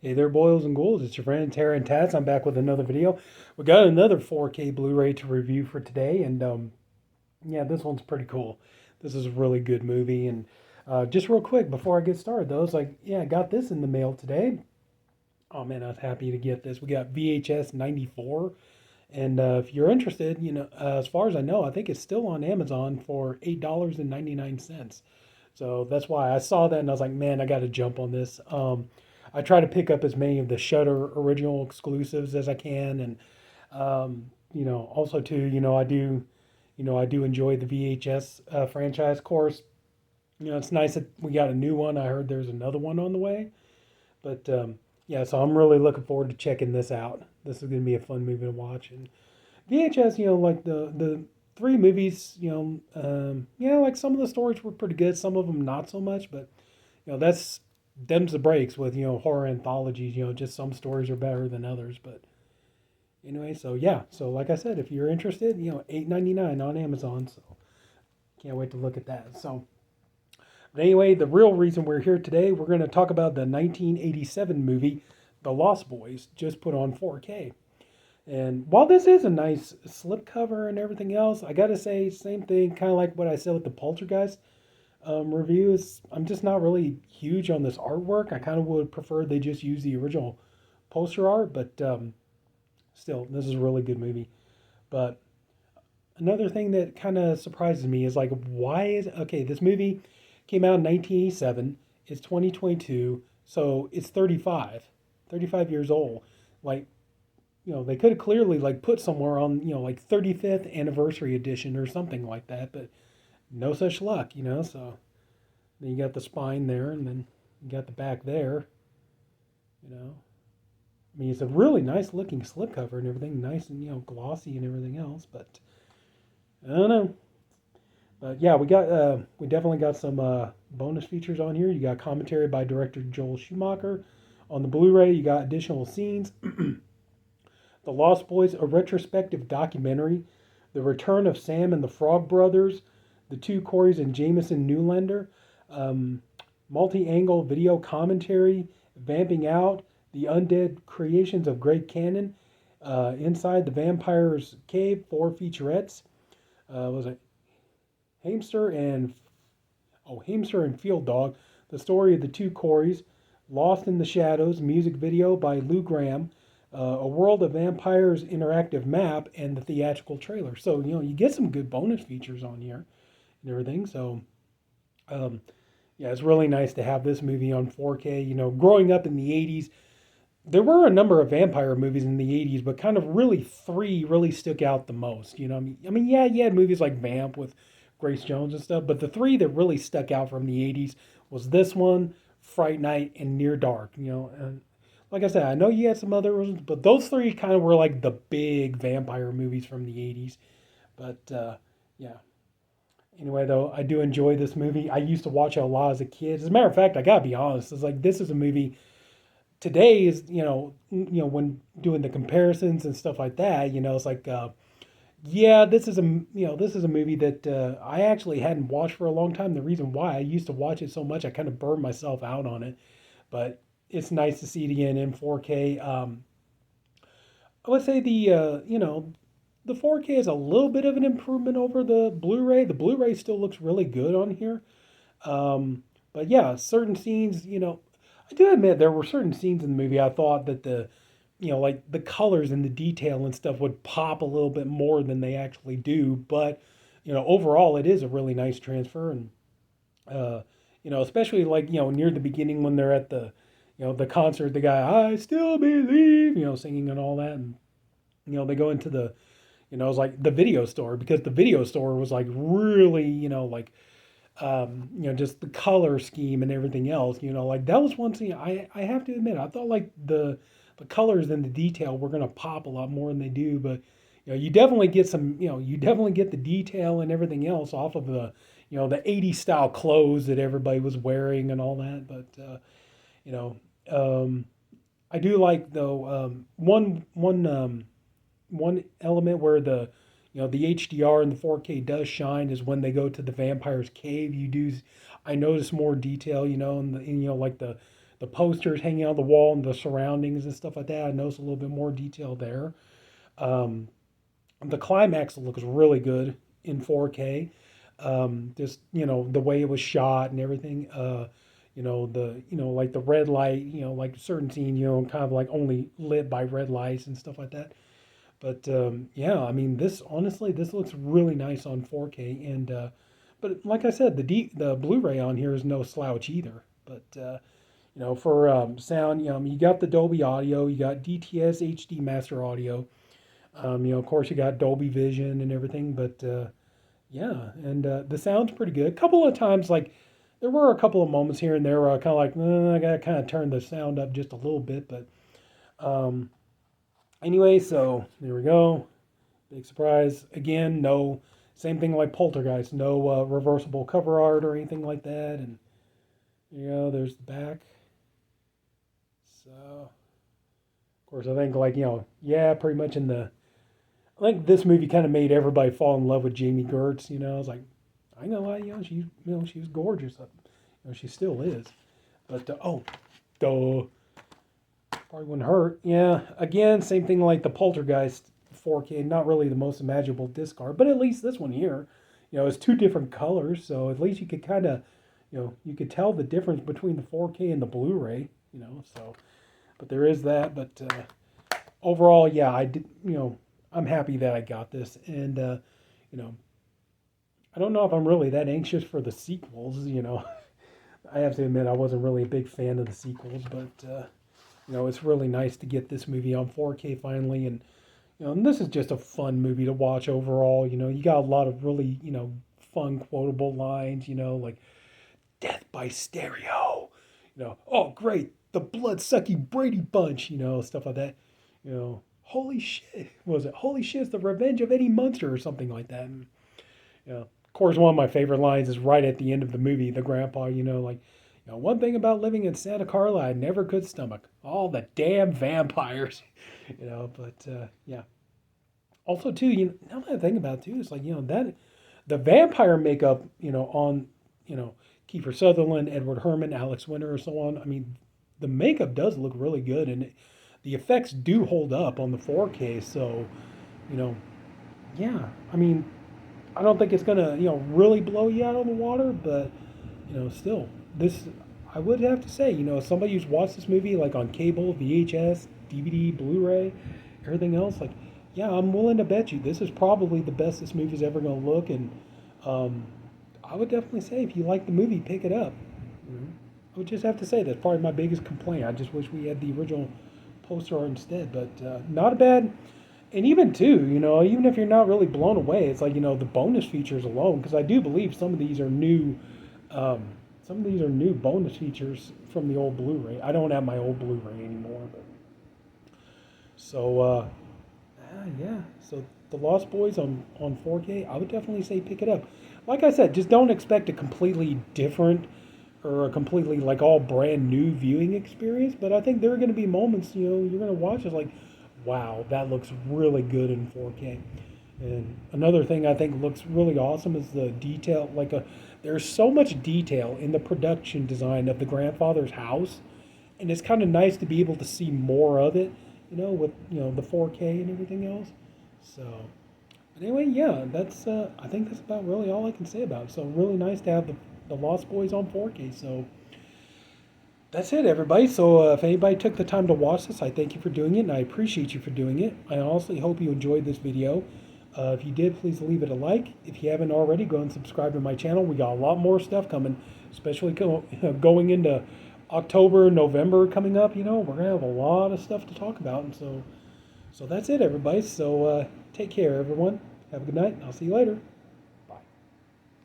Hey there, boils and ghouls. It's your friend Tara and Tats. I'm back with another video. We got another 4K Blu-ray to review for today, and yeah, this one's pretty cool. This is a really good movie. And just real quick before I get started, though, it's like, yeah, I got this in the mail today. Oh man, I was happy to get this. We got VHS 94, and if you're interested, as far as I know, I think it's still on Amazon for $8.99. So that's why I saw that and I was like, man, I got to jump on this. I try to pick up as many of the Shutter original exclusives as I can, and also too, I do enjoy the VHS franchise. Of course, it's nice that we got a new one. I heard there's another one on the way, but yeah, so I'm really looking forward to checking this out. This is going to be a fun movie to watch. And VHS, like the three movies, yeah, like some of the stories were pretty good, some of them not so much, but that's them's the breaks with horror anthologies. Just some stories are better than others. But anyway, so yeah, so like I said, if you're interested, $8.99 on Amazon. So can't wait to look at that. So but anyway, the real reason we're here today, we're going to talk about the 1987 movie, The Lost Boys, just put on 4K. And while this is a nice slipcover and everything else, I gotta say, same thing, kind of like what I said with the Poltergeist review, is I'm just not really huge on this artwork. I kind of would prefer they just use the original poster art, but still, this is a really good movie. But another thing that kind of surprises me is like, why is, okay, this movie came out in 1987, it's 2022, so it's 35 years old. Like, they could have clearly like put somewhere on, like 35th anniversary edition or something like that, but no such luck. So then you got the spine there, and then you got the back there. You know, I mean, it's a really nice looking slipcover and everything, nice and glossy and everything else. But I don't know. But yeah, we definitely got some bonus features on here. You got commentary by director Joel Schumacher. On the Blu-ray, you got additional scenes. The Lost Boys, a retrospective documentary. The Return of Sam and the Frog Brothers. The Two Coreys and Jameson Newlander. Um, Multi-angle video commentary. Vamping Out. The Undead Creations of Greg Cannon. Inside the Vampire's Cave, 4 featurettes. Was it Hamster and Field Dog, The Story of the Two Coreys, Lost in the Shadows, music video by Lou Graham, A World of Vampires interactive map, and the theatrical trailer. So, you get some good bonus features on here and everything. So, um, yeah, it's really nice to have this movie on 4K. Growing up in the 80s, there were a number of vampire movies in the 80s, but kind of really three really stuck out the most. Yeah, you had movies like Vamp with Grace Jones and stuff, but the three that really stuck out from the 80s was this one, Fright Night, and Near Dark. And like I said, I know you had some other ones, but those three kind of were like the big vampire movies from the 80s. But yeah. Anyway, though, I do enjoy this movie. I used to watch it a lot as a kid. As a matter of fact, I gotta be honest, it's like this is a movie today is when doing the comparisons and stuff like that, it's like yeah, this is a movie that I actually hadn't watched for a long time. The reason why I used to watch it so much, I kind of burned myself out on it, but it's nice to see it again in 4K. I would say the 4K is a little bit of an improvement over the Blu-ray. The Blu-ray still looks really good on here. But yeah, certain scenes, I do admit there were certain scenes in the movie I thought that like the colors and the detail and stuff would pop a little bit more than they actually do. But, overall it is a really nice transfer. And, especially like, near the beginning when they're at the concert, the guy, I still believe, singing and all that. And, they go into it's like the video store, because the video store was like really, like, just the color scheme and everything else, like that was one thing I have to admit. I thought like the colors and the detail were going to pop a lot more than they do, but you definitely get you definitely get the detail and everything else off of the 80s style clothes that everybody was wearing and all that. But, you know, um, I do like though, one element where the HDR and the 4K does shine is when they go to the vampire's cave. I notice more detail, in like the posters hanging on the wall and the surroundings and stuff like that. I noticed a little bit more detail there. Um, the climax looks really good in 4K. Just the way it was shot and everything. Like the red light. Like certain scene. Kind of like only lit by red lights and stuff like that. But yeah, I mean, this looks really nice on 4K, and but like I said, the Blu-ray on here is no slouch either. But for sound, you got the Dolby Audio, you got DTS HD Master Audio, of course you got Dolby Vision and everything. But yeah, and the sound's pretty good. A couple of times, like there were a couple of moments here and there where I kind of like, I gotta kind of turn the sound up just a little bit, but. Anyway, so there we go. Big surprise. Again, no, same thing like Poltergeist, no reversible cover art or anything like that. And, there's the back. So, of course, I think, like, yeah, pretty much I think this movie kind of made everybody fall in love with Jamie Gertz. I was like, I ain't gonna lie, she was gorgeous. She still is. But, oh, duh. Probably wouldn't hurt. Yeah, again, same thing like the Poltergeist 4K. Not really the most imaginable disc art, but at least this one here, it's two different colors, so at least you could kind of, you could tell the difference between the 4K and the Blu-ray. So, but there is that. But overall, yeah, I did. I'm happy that I got this, and I don't know if I'm really that anxious for the sequels. I have to admit I wasn't really a big fan of the sequels, but. It's really nice to get this movie on 4K finally, and and this is just a fun movie to watch overall. You got a lot of really fun quotable lines. Like "Death by Stereo," "Oh great, the blood-sucking Brady Bunch," stuff like that. "Holy shit," what was it? "Holy shit, it's the revenge of Eddie Munster," or something like that. And, of course, one of my favorite lines is right at the end of the movie. The grandpa, like. One thing about living in Santa Carla I never could stomach. All the damn vampires. But yeah. Also, too, now that I think about it, too, it's like, that the vampire makeup, on, Kiefer Sutherland, Edward Herrmann, Alex Winter, and so on. I mean, the makeup does look really good, and the effects do hold up on the 4K. So, you know, yeah. I mean, I don't think it's gonna, really blow you out on the water, but still, this I would have to say, somebody who's watched this movie like on cable, VHS, DVD, Blu-ray, everything else, like, yeah, I'm willing to bet you this is probably the best this movie's ever gonna look, and um, I would definitely say if you like the movie, pick it up. I would just have to say that's probably my biggest complaint. I just wish we had the original poster art instead, but not a bad. And even too, even if you're not really blown away, it's like the bonus features alone, because I do believe some of these are new. Some of these are new bonus features from the old Blu-ray. I don't have my old Blu-ray anymore, but so yeah. So the Lost Boys on 4K, I would definitely say pick it up. Like I said, just don't expect a completely different or a completely like all brand new viewing experience. But I think there are going to be moments you're going to watch it like, wow, that looks really good in 4K. And another thing I think looks really awesome is the detail. There's so much detail in the production design of the grandfather's house, and it's kind of nice to be able to see more of it, with the 4K and everything else. So, but anyway, yeah, that's I think that's about really all I can say about it. So really nice to have the Lost Boys on 4K. So that's it, everybody. So if anybody took the time to watch this, I thank you for doing it, and I appreciate you for doing it. I honestly hope you enjoyed this video. If you did, please leave it a like. If you haven't already, go and subscribe to my channel. We got a lot more stuff coming, especially going into October, November coming up. We're going to have a lot of stuff to talk about. And so that's it, everybody. So take care, everyone. Have a good night. I'll see you later.